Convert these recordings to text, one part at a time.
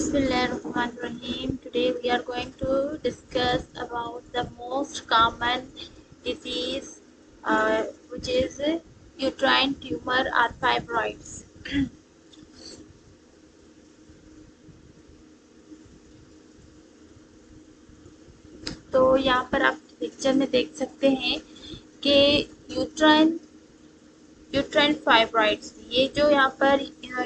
Bismillahirrahmanirrahim. Today we are going to discuss about the most common disease, which is uterine tumor or fibroids. तो यहाँ पर आप picture में देख सकते हैं कि यूट्राइन यूट्राइन फाइब्रॉइड्स, ये जो यहाँ पर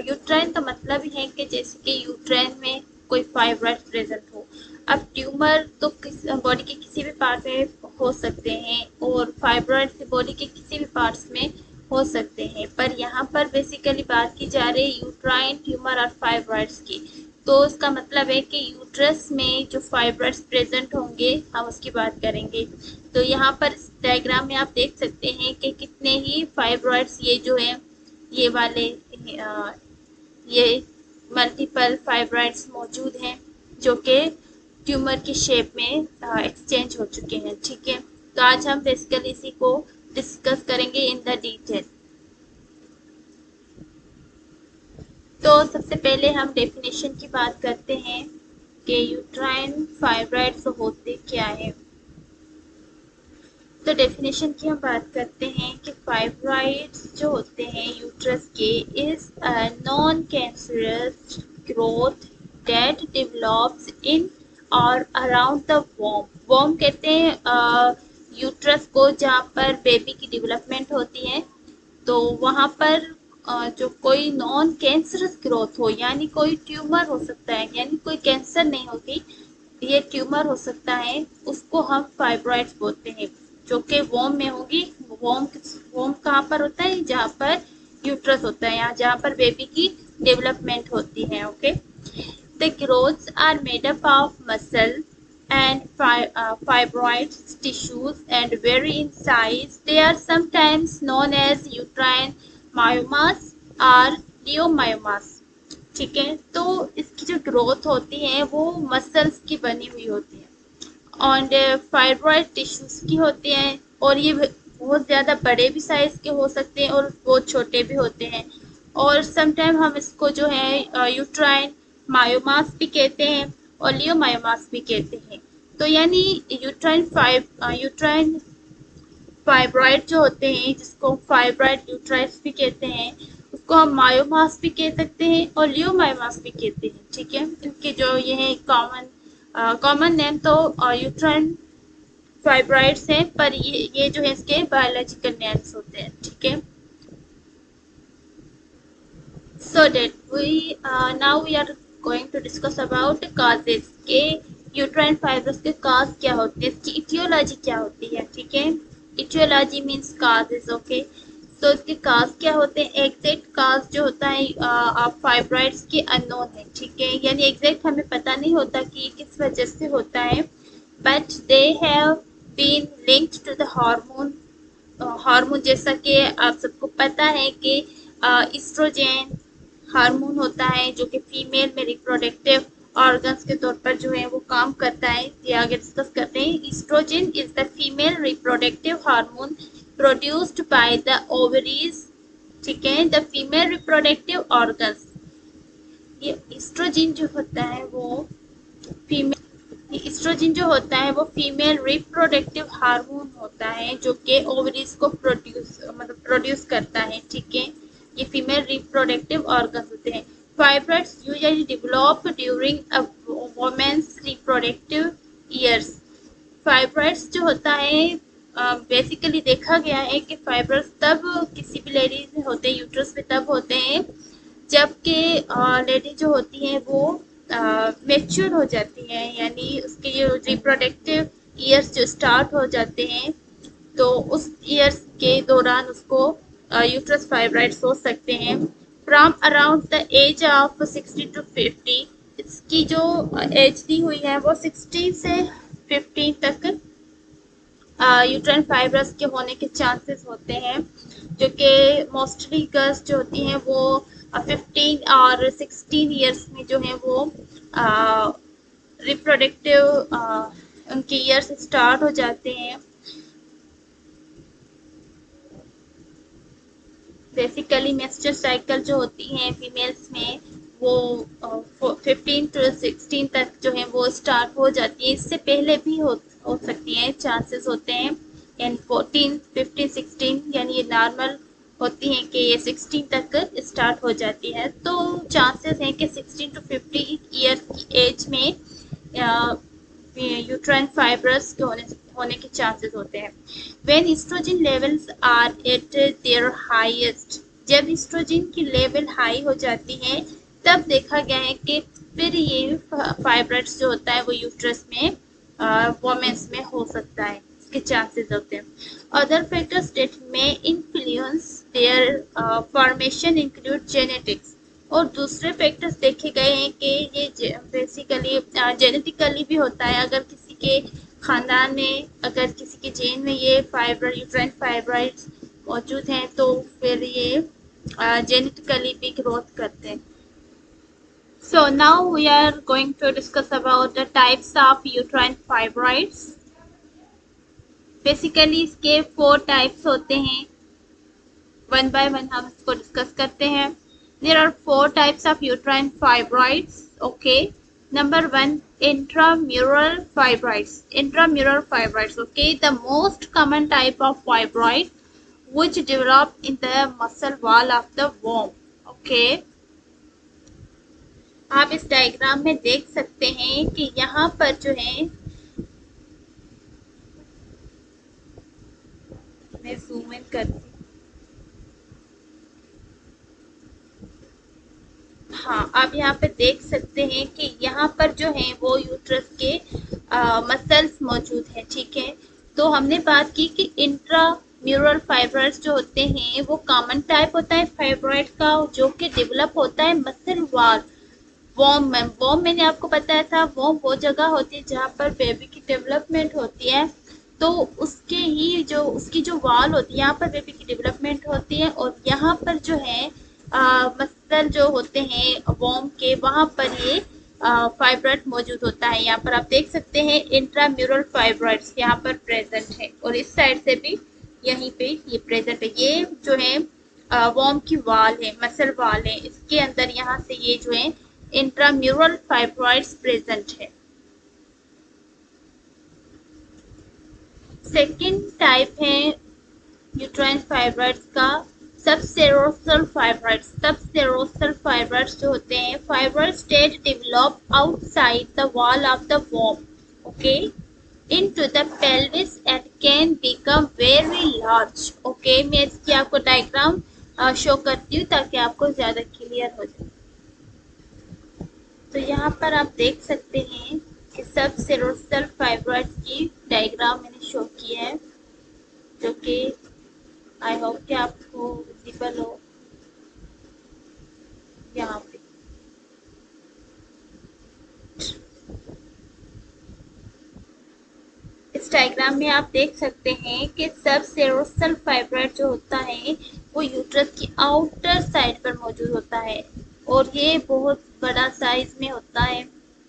यूट्राइन का मतलब ही है कि जैसे कि यूट्राइन में कोई फाइब्रॉइड प्रेजेंट हो। अब ट्यूमर तो बॉडी के किसी भी पार्ट में हो सकते हैं और फाइब्रॉइड से बॉडी के किसी भी पार्ट्स में हो सकते हैं, पर यहाँ पर बेसिकली बात की जा रही है यूट्राइन ट्यूमर और फाइब्रॉइड्स की। तो इसका मतलब है कि यूट्रस में जो फाइब्रॉइड्स प्रेजेंट होंगे हम उसकी बात करेंगे। तो यहाँ पर इस डायग्राम में आप देख सकते हैं कि कितने ही फाइब्रॉइड्स ये जो है ये वाले ये मल्टीपल फाइब्रॉइड्स मौजूद हैं जो कि ट्यूमर की शेप में एक्सचेंज हो चुके हैं। ठीक है, तो आज हम बेसिकली इसी को डिस्कस करेंगे इन द डिटेल। तो सबसे पहले हम डेफिनेशन की बात करते हैं कि यूट्राइन फाइब्रॉइड्स होते क्या है। तो डेफिनेशन की हम बात करते हैं कि फाइब्रॉइड्स जो होते हैं यूट्रस के is a non cancerous growth that develops in और अराउंड द वॉर्म। वॉर्म कहते हैं यूट्रस को जहाँ पर बेबी की डेवलपमेंट होती है, तो वहाँ पर जो कोई नॉन कैंसरस ग्रोथ हो, यानी कोई ट्यूमर हो सकता है, यानी कोई कैंसर नहीं होती, ये ट्यूमर हो सकता है, उसको हम फाइब्रॉइड्स बोलते हैं, जो कि वॉर्म में होगी। वॉर्म कहाँ पर होता है? जहाँ पर यूट्रस होता है, यहाँ जहाँ पर बेबी की डेवलपमेंट होती है। Okay, the growths are made up of muscle and fibroid tissues and vary in size. They are sometimes known as uterine myomas or leiomyomas. ठीक है, तो इसकी जो ग्रोथ होती है वो मसल्स की बनी हुई होती है और फाइब्रॉइड टिश्यूज की होती हैं, और ये बहुत ज़्यादा बड़े भी साइज के हो सकते हैं और बहुत छोटे भी होते हैं। और समटाइम हम इसको जो है यूट्राइन मायोमास भी कहते हैं और लियोमायोमास भी कहते हैं। तो यानी यूट्राइन फाइब्रॉइड जो होते हैं, जिसको फाइब्रॉइड यूट्राइड्स भी कहते हैं, उसको हम मायोमास भी कह सकते हैं और लियोमायोमास भी कहते हैं। ठीक है, इनके जो ये है कॉमन नेम तो यूट्राइन फाइब्रॉइड्स हैं, पर ये जो है इसके बायोलॉजिकल नेम्स होते हैं। ठीक है, so that we now we are going to discuss about causes के यूट्राइन फाइब्रोस के काज क्या होते हैं, इसकी इटियोलॉजी क्या होती है। ठीक है, इटियोलॉजी मीन्स काजेस। ओके, तो इसके काज क्या होते हैं? एग्जैक्ट काज जो होता है आप फाइब्रॉइड्स के अननोन है। ठीक है, यानी एग्जैक्ट हमें पता नहीं होता कि किस वजह से होता है, but they have been linked to the hormone. Hormone जैसा कि आप सबको पता है कि इस्ट्रोजेन हार्मोन होता है जो कि फीमेल में रिप्रोडक्टिव ऑर्गन्स के तौर पर जो है वो काम करता है। ये आगे डिस्कस करते हैं। Oestrogen is the female reproductive hormone produced by the ovaries. ठीक है, द फीमेल रिप्रोडक्टिव ऑर्गन्स। ये इस्ट्रोजेन जो होता है वो इस्ट्रोजन जो होता है वो फीमेल रिप्रोडक्टिव हार्मोन होता है जो कि ओवरीज को प्रोड्यूस करता है। ठीक है, ये फीमेल रिप्रोडक्टिव ऑर्गन होते हैं। Fibroids usually develop during a women's reproductive years. Fibroids जो होता है बेसिकली देखा गया है कि फाइब्रॉइड्स तब किसी भी लेडीज में होते हैं, यूट्रस में तब होते हैं जबकि लेडी जो होती है वो मेच्योर हो जाती है, यानी उसके जो रिप्रोडक्टिव ईयर्स जो स्टार्ट हो जाते हैं, तो उस ईयर्स के दौरान उसको यूट्रस फाइब्रॉइड्स हो सकते हैं। From around the age of 60 to 50, इसकी जो एज दी हुई है वो 60 से 50 तक यूट्राइन फाइब्रस के होने के चांसेस होते हैं, जो कि मोस्टली गर्ल्स जो होती हैं वो 15 और 16 ईयर्स में जो है वो रिप्रोडक्टिव उनके ईयर्स स्टार्ट हो जाते हैं। बेसिकली मेंस्ट्रुअल साइकिल जो होती है फीमेल्स में वो 15 to 16 तक जो है वो स्टार्ट हो जाती है। इससे पहले भी हो सकती है, चांसेस होते हैं। यानी 14, 15, 16 यानी ये नॉर्मल होती हैं कि ये 16 तक स्टार्ट हो जाती है। तो चांसेस हैं कि 16 to 50 ईयर की एज में यूट्राइन फाइब्रस के होने के चांसेस होते हैं। When estrogen levels are at their highest, जब एस्ट्रोजन की लेवल हाई हो जाती है तब देखा गया है कि फिर ये फाइब्रॉइड्स जो होता है वो यूट्रस में वोमेन्स में हो सकता है, इसके चांसेस होते हैं। अदर फैक्टर्स दैट में influence there formation include genetics, और दूसरे फैक्टर्स देखे गए हैं कि ये बेसिकली जेनेटिकली भी होता है। अगर किसी के खानदान में, अगर किसी के जीन में ये फाइब्रॉइड यूट्राइन फाइब्रॉइड्स मौजूद हैं तो फिर ये जेनेटिकली भी ग्रोथ करते हैं। So now we are going to discuss about the types of uterine fibroids. Basically इसके 4 टाइप्स होते हैं। वन बाय वन हम इसको डिस्कस करते हैं। There are 4 types of uterine fibroids. Okay. Number 1, intramural fibroids. Intramural fibroids. Okay. The most common type of fibroid which develop in the muscle wall of the womb. Okay. आप इस diagram में देख सकते हैं कि यहाँ पर जो है, मैं जूम इन करती हूँ। हाँ, आप यहाँ पे देख सकते हैं कि यहाँ पर जो है वो यूट्रस के मसल्स मौजूद हैं। ठीक है, तो हमने बात की कि इंट्राम्यूरल फाइब्रॉइड्स जो होते हैं वो कॉमन टाइप होता है फाइब्रॉइड का, जो कि डेवलप होता है मसल वॉल वॉम में। वॉम मैंने आपको बताया था, वॉम वो जगह होती है जहाँ पर बेबी की डेवलपमेंट होती है। तो उसके ही जो उसकी जो वॉल होती है, यहाँ पर बेबी की डेवलपमेंट होती है, और यहाँ पर जो है मसल जो होते हैं वॉम के, वहाँ पर ये फाइब्रॉइड मौजूद होता है। यहाँ पर आप देख सकते हैं इंट्राम्यूरल फाइब्रॉइड्स यहाँ पर प्रेजेंट है, और इस साइड से भी यहीं पे ये प्रेजेंट है। ये जो है वॉम की वॉल है, मसल वॉल है, इसके अंदर यहाँ से ये जो है इंट्राम्यूरल फाइब्रॉइड्स प्रेजेंट है। सेकेंड टाइप है यूट्राइन फाइब्रॉइड्स का सबसेरोसल फाइब्रॉइड्स। सबसेरोसल फाइब्रॉइड्स जो होते हैं, fibroids that develop outside the wall of the womb, okay, into the pelvis and can become very large. Okay, मैं इसकी आपको डायग्राम शो करती हूँ ताकि आपको ज़्यादा क्लियर हो जाए। तो यहाँ पर आप देख सकते हैं कि सब सेरोसल फाइब्रॉइड्स की डायग्राम मैंने शो की है, जो कि आई होप कि आपको विजिबल हो। यहाँ पे इस डायग्राम में आप देख सकते हैं कि सब सेरोसल फाइब्रॉइड जो होता है वो यूट्रस की आउटर साइड पर मौजूद होता है, और ये बहुत बड़ा साइज में होता है।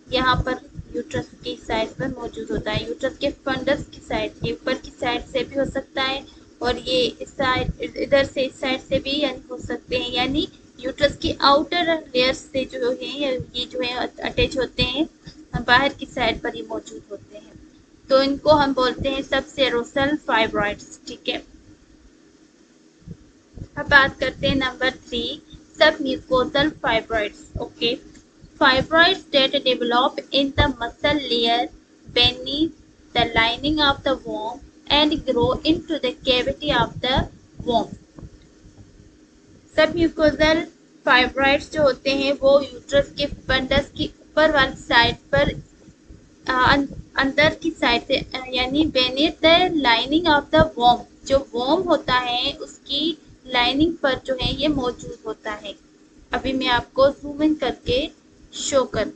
यहाँ पर यूट्रस की साइड पर मौजूद होता है, यूट्रस के फंडस की साइड से, ऊपर की साइड से भी हो सकता है, और ये इस साइड, इधर से इस साइड से भी यानी हो सकते हैं। यानी यूट्रस की आउटर लेयर से जो है ये जो है अटैच होते हैं, बाहर की साइड पर ये मौजूद होते हैं। तो इनको हम बोलते हैं सब सेरोसल फाइब्रॉइड्स। ठीक है, अब बात करते हैं नंबर 3, सब mucosal fibroids. Okay, fibroids that develop in the muscle layer beneath the lining of the womb and grow into the cavity of the womb. सब म्यूकोसल फाइब्रॉइड्स जो होते हैं वो यूट्रस के फंडस की ऊपर वाली साइड पर अंदर की साइड से, यानी beneath the lining of the womb, जो वोम होता है उसकी लाइनिंग पर जो है ये मौजूद होता है। अभी मैं आपको जूम इन करके शो कर,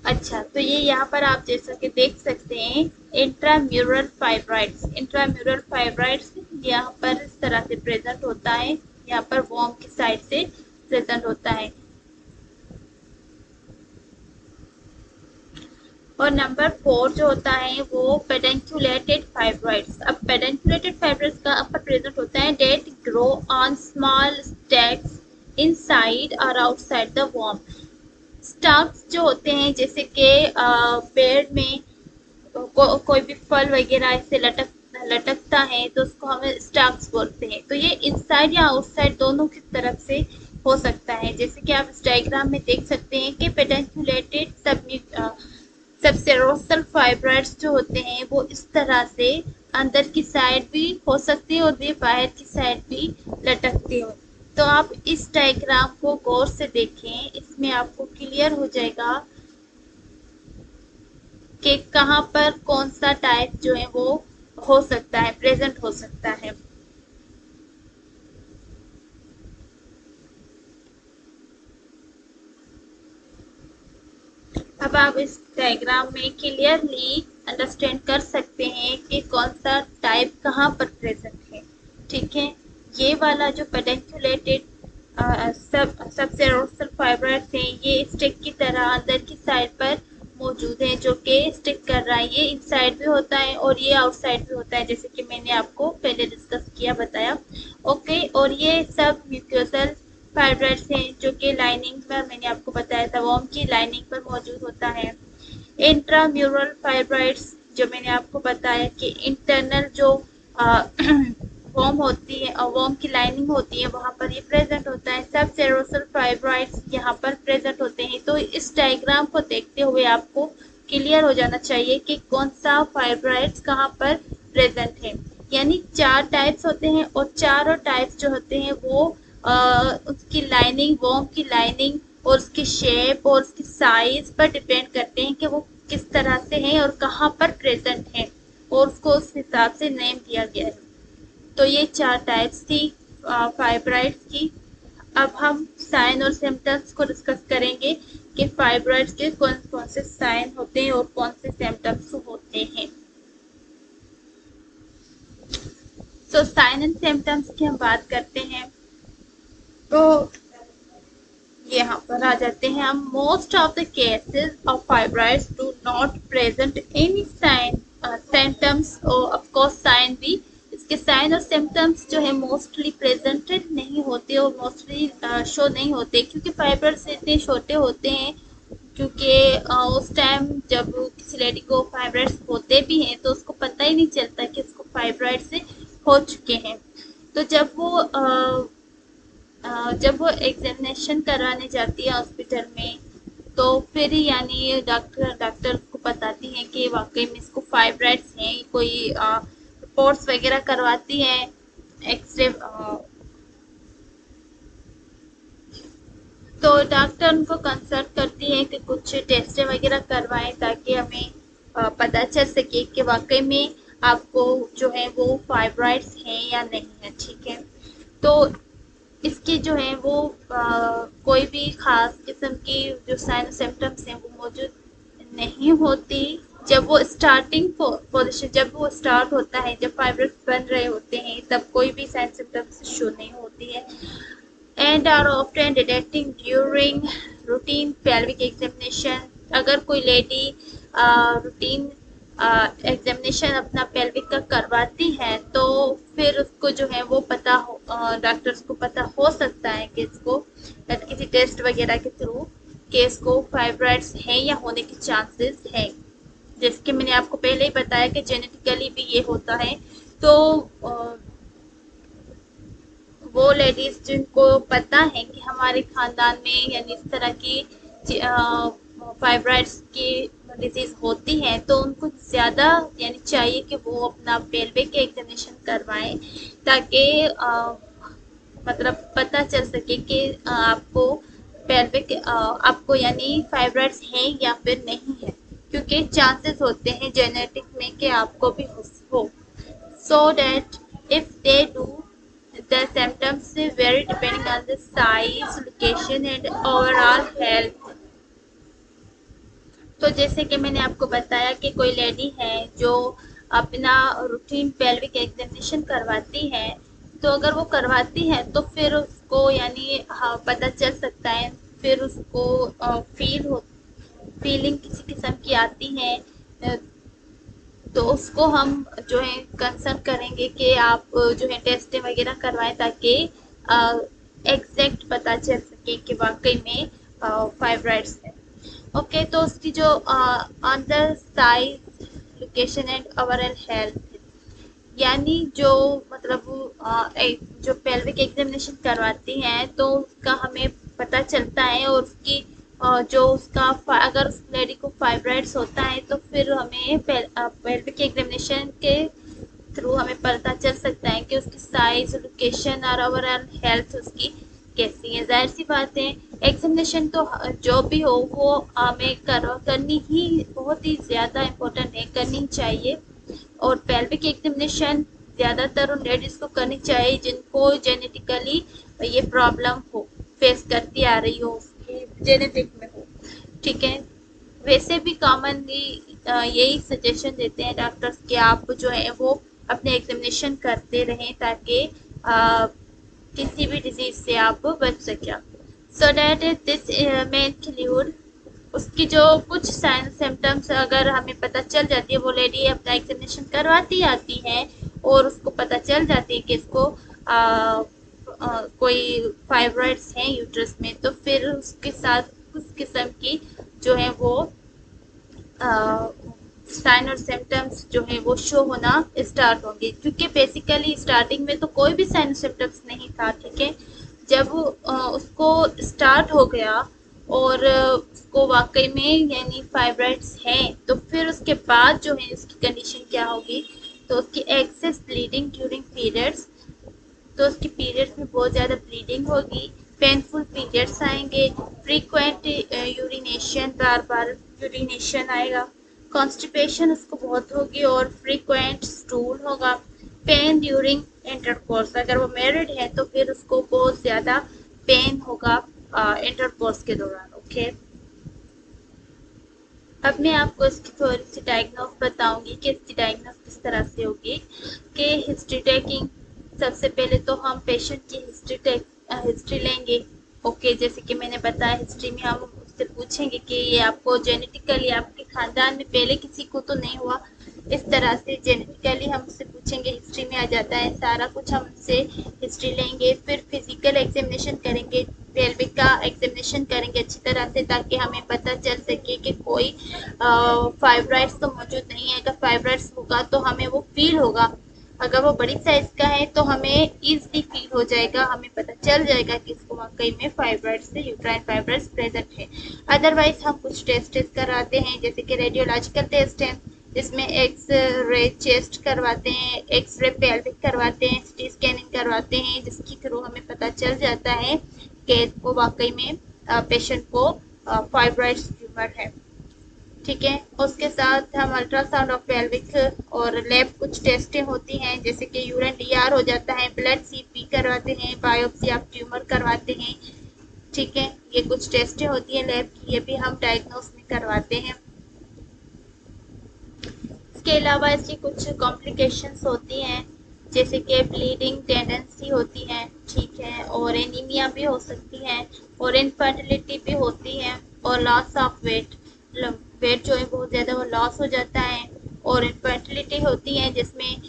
अच्छा, तो ये यहाँ पर आप जैसा कि देख सकते हैं इंट्राम्यूरल फाइब्राइड्स, इंट्राम्यूरल फाइब्राइड्स यहाँ पर इस तरह से प्रेजेंट होता है, यहाँ पर वॉर्म की साइड से प्रेजेंट होता है। और नंबर 4 जो होता है वो पेडेंकुलेटेड फाइब्राइड्स। अब पेडेंकुलेटेड फाइब्राइड्स का पर प्रेजेंट होता है that grow on small stalks inside और आउटसाइड द वॉर्म। स्टैक्स जो होते हैं जैसे कि पेड़ में कोई भी फल वगैरह ऐसे लटकता है तो उसको हमें स्टैक्स बोलते हैं। तो ये इनसाइड या आउटसाइड दोनों की तरफ से हो सकता है। जैसे कि आप इस डायग्राम में देख सकते हैं कि पेडेंकुलेटेड सबसेरोसल फाइब्राइड्स जो होते हैं वो इस तरह से अंदर की साइड भी हो सकते हैं और भी बाहर की साइड भी लटकते हो। तो आप इस डायग्राम को गौर से देखें, इसमें आपको क्लियर हो जाएगा कि कहाँ पर कौन सा टाइप जो है वो हो सकता है, प्रेजेंट हो सकता है। अब आप इस डायग्राम में क्लियरली अंडरस्टैंड कर सकते हैं कि कौन सा टाइप कहाँ पर प्रेजेंट है। ठीक है, ये वाला जो पेडेंकुलेटेड सबसेरोसल फाइब्राइड्स है ये स्टिक की तरह अंदर की साइड पर मौजूद है, जो कि स्टिक कर रहा है। ये इनसाइड भी होता है और ये आउटसाइड भी होता है, जैसे कि मैंने आपको पहले डिस्कस किया बताया। ओके, और ये सब म्यूकोसल फाइब्राइड्स हैं जो कि लाइनिंग पर मैंने आपको बताया था वॉर्म की लाइनिंग पर मौजूद होता है। इंट्राम्यूरल फाइब्राइड्स जो मैंने आपको बताया कि इंटरनल जो वॉर्म होती है और वॉर्म की लाइनिंग होती है वहां पर ये प्रेजेंट होता है। सब सेरोसल फाइब्राइड्स यहाँ पर प्रेजेंट होते हैं। तो इस डायग्राम को देखते हुए आपको क्लियर हो जाना चाहिए कि कौन सा फाइब्राइड्स कहाँ पर प्रेजेंट है। यानी 4 टाइप्स होते हैं और चारों टाइप्स जो होते हैं वो उसकी लाइनिंग, वॉर्म की लाइनिंग और उसकी शेप और उसकी साइज पर डिपेंड करते हैं कि वो किस तरह से है और कहाँ पर प्रेजेंट है, और उसको उस हिसाब से नेम दिया गया है। तो ये 4 टाइप्स थी फाइब्राइड्स की। अब हम साइन और सिम्टम्स को डिस्कस करेंगे कि फाइब्राइड्स के कौन कौन से साइन होते हैं और कौन से सिम्टम्स होते हैं। सो साइन एंड सिम्टम्स की हम बात करते हैं तो यहाँ पर आ जाते हैं हम। Most of the cases of fibroids do not present any sign symptoms और ऑफ कोर्स साइन भी। इसके साइन और सिम्टम्स जो है मोस्टली प्रेजेंटेड नहीं होते और मोस्टली शो नहीं होते, क्योंकि फाइब्राइड्स इतने छोटे होते हैं। क्योंकि उस टाइम जब किसी लेडी को फाइब्राइड्स होते भी हैं तो उसको पता ही नहीं चलता कि उसको फाइब्राइड से हो चुके हैं। तो जब वो एग्जामिनेशन कराने जाती है हॉस्पिटल में तो फिर यानी डॉक्टर को बताती हैं कि वाकई में इसको फाइब्राइड्स हैं। कोई रिपोर्ट्स वगैरह करवाती है, एक्सरे, तो डॉक्टर उनको कंसल्ट करती है कि कुछ टेस्ट वगैरह करवाएं ताकि हमें पता चल सके कि वाकई में आपको जो है वो फाइब्राइड्स हैं या नहीं है। ठीक है, तो इसकी जो है वो कोई भी खास किस्म की जो साइन सिम्टम्स हैं वो मौजूद नहीं होती। जब वो स्टार्टिंग पोजिशन, जब वो स्टार्ट होता है, जब फाइब्राइड्स बन रहे होते हैं तब कोई भी साइन सिम्टम्स शो नहीं होती है and are often detecting during routine pelvic examination। अगर कोई लेडी रूटीन एग्जामिनेशन अपना पेल्विक का करवाती है तो फिर उसको जो है वो पता हो, डॉक्टर्स को पता हो सकता है कि इसको किसी टेस्ट वगैरह के थ्रू कि इसको फाइब्राइड्स हैं या होने के चांसेस हैं। जैसे कि मैंने आपको पहले ही बताया कि जेनेटिकली भी ये होता है। तो वो लेडीज जिनको पता है कि हमारे खानदान में यानी इस तरह की फाइब्राइड्स की डिजीज होती है तो उनको ज़्यादा यानी चाहिए कि वो अपना पेल्विक एग्जामिनेशन करवाएं ताकि मतलब पता चल सके कि आपको पेल्विक आपको यानी फाइब्राइड्स हैं या फिर नहीं है, क्योंकि चांसेस होते हैं जेनेटिक में कि आपको भी हो। So that if they do, the symptoms vary depending on the size, location and overall health. तो जैसे कि मैंने आपको बताया कि कोई लेडी है जो अपना रूटीन पेल्विक एग्जामिनेशन करवाती है, तो अगर वो करवाती है तो फिर उसको यानी हाँ पता चल सकता है, फिर उसको फीलिंग किसी किस्म की आती है, तो उसको हम जो है कंसर्न करेंगे कि आप जो है टेस्ट वगैरह करवाएं ताकि एग्जैक्ट पता चल सके कि वाकई में फाइब्राइड्स है। ओके, तो उसकी जो under size location and overall health, यानी जो मतलब जो पेल्विक एग्जामिनेशन करवाती हैं तो उसका हमें पता चलता है, और उसकी जो उसका अगर उस लेडी को फाइब्राइड्स होता है तो फिर हमें पेल्विक एग्जामिनेशन के थ्रू हमें पता चल सकता है कि उसकी साइज, लोकेशन और ओवरऑल हेल्थ उसकी कैसी है। जाहिर सी बात है, एग्जामिनेशन तो जो भी हो वो हमें करनी ही बहुत ही ज़्यादा इम्पोर्टेंट है, करनी चाहिए। और पेल्विक एग्जामिनेशन ज़्यादातर उन लेडीज़ को करनी चाहिए जिनको जेनेटिकली ये प्रॉब्लम हो, फेस करती आ रही हो, उसकी जेनेटिक में हो। ठीक है, वैसे भी कॉमनली यही सजेशन देते हैं डॉक्टर्स कि आप जो है वो अपने एग्जामिनेशन करते रहें ताकि किसी भी डिजीज से आप बच सकें। सो दैट दिस में इंक्लूड उसकी जो कुछ साइन सिम्टम्स अगर हमें पता चल जाती है, वो लेडी अपना एग्जामिनेशन करवाती आती है और उसको पता चल जाती है कि इसको कोई फाइब्रॉइड्स हैं यूट्रस में, तो फिर उसके साथ कुछ किस्म की जो है वो साइन और सिम्टम्स जो है वो शो होना स्टार्ट होंगे, क्योंकि बेसिकली स्टार्टिंग में तो कोई भी साइन सिम्टम्स नहीं था। ठीक है, जब उसको स्टार्ट हो गया और उसको वाकई में यानी फाइब्राइड्स हैं, तो फिर उसके बाद जो है उसकी कंडीशन क्या होगी, तो उसकी एक्सेस ब्लीडिंग ड्यूरिंग पीरियड्स, तो उसकी पीरियड्स में बहुत ज़्यादा ब्लीडिंग होगी, पेनफुल पीरियड्स आएंगे, फ्रीक्वेंट यूरिनेशन, बार बार यूरिनेशन आएगा, कॉन्स्टिपेशन उसको बहुत होगी और फ्रीक्वेंट स्टूल होगा, पेन ड्यूरिंग इंटरकोर्स, अगर वो मैरिड है तो फिर उसको बहुत ज़्यादा पेन होगा इंटरकोर्स के दौरान। ओके, अब मैं आपको इसकी थोड़ी सी डायग्नोस बताऊंगी कि इसकी डायग्नोस किस तरह से होगी। कि हिस्ट्री टेकिंग, सबसे पहले तो हम पेशेंट की हिस्ट्री लेंगे। ओके, जैसे कि मैंने बताया हिस्ट्री में हम उससे पूछेंगे कि ये आपको जेनेटिकली आपके खानदान में पहले किसी को तो नहीं हुआ, इस तरह से जेनेटिकली हम उससे पूछेंगे, हिस्ट्री में आ जाता है सारा कुछ, हम उससे हिस्ट्री लेंगे। फिर फिजिकल एग्जामिनेशन करेंगे, पेल्विक का एग्जामिनेशन करेंगे अच्छी तरह से ताकि हमें पता चल सके कि कोई फाइब्राइड्स तो मौजूद नहीं है। अगर फाइब्राइड्स होगा तो हमें वो फील होगा, अगर वो बड़ी साइज का है तो हमें इजली फील हो जाएगा, हमें पता चल जाएगा कि इसको वाकई में फाइब्राइड्स से यूट्राइन फाइब्राइड्स प्रेजेंट है। अदरवाइज हम कुछ टेस्ट कराते हैं, जैसे कि रेडियोलॉजिकल टेस्ट है जिसमें एक्स रे चेस्ट करवाते हैं, एक्स रे पेल्विक करवाते हैं, सिटी स्कैनिंग करवाते हैं, जिसके थ्रू हमें पता चल जाता है कि वो वाकई में पेशेंट को फाइब्राइड्स ट्यूमर है। ठीक है, उसके साथ हम अल्ट्रासाउंड ऑफ पेल्विक और लैब कुछ टेस्टें होती हैं, जैसे कि यूरिन डीआर हो जाता है, ब्लड सीपी करवाते हैं, बायोप्सी ऑफ ट्यूमर करवाते हैं। ठीक है, ये कुछ टेस्टें होती हैं लैब की, ये भी हम डायग्नोस में करवाते हैं। इसके अलावा इसकी कुछ कॉम्प्लिकेशंस होती हैं, जैसे कि ब्लीडिंग टेंडेंसी होती है। ठीक है, और एनीमिया भी हो सकती है, और इनफर्टिलिटी भी होती है, और लॉस ऑफ वेट, वेट जो है बहुत ज़्यादा वो लॉस हो जाता है, और इनफर्टिलिटी होती है जिसमें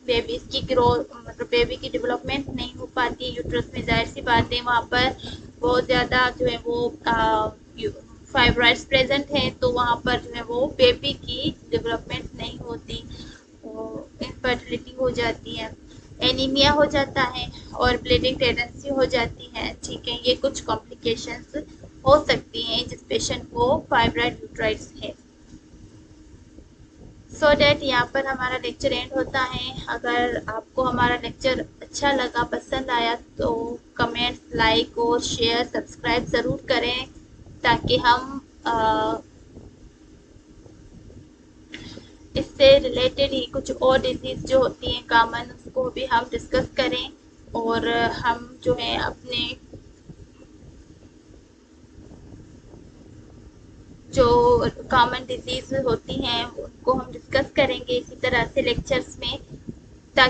बेबीज़ की ग्रोथ मतलब बेबी की डेवलपमेंट नहीं हो पाती है यूट्रस में। जाहिर सी बात है वहाँ पर बहुत ज़्यादा जो है वो फाइब्राइड्स प्रेजेंट है, तो वहाँ पर जो है वो बेबी की डेवलपमेंट नहीं होती, इनफर्टिलिटी हो जाती है, एनीमिया हो जाता है, और ब्लीडिंग टेंडेंसी हो जाती है। ठीक है, ये कुछ कॉम्प्लिकेशंस हो सकती हैं जिस पेशेंट को फाइब्राइड यूट्राइड्स है। सो डैट यहाँ पर हमारा लेक्चर एंड होता है। अगर आपको हमारा लेक्चर अच्छा लगा, पसंद आया, तो कमेंट्स, लाइक और शेयर, सब्सक्राइब ज़रूर करें ताकि हम इससे रिलेटेड ही कुछ और डिजीज़ जो होती हैं कॉमन, उसको भी हम डिस्कस करें, और हम जो है अपने जो कॉमन डिजीज होती हैं उनको हम डिस्कस करेंगे इसी तरह से लेक्चर्स में।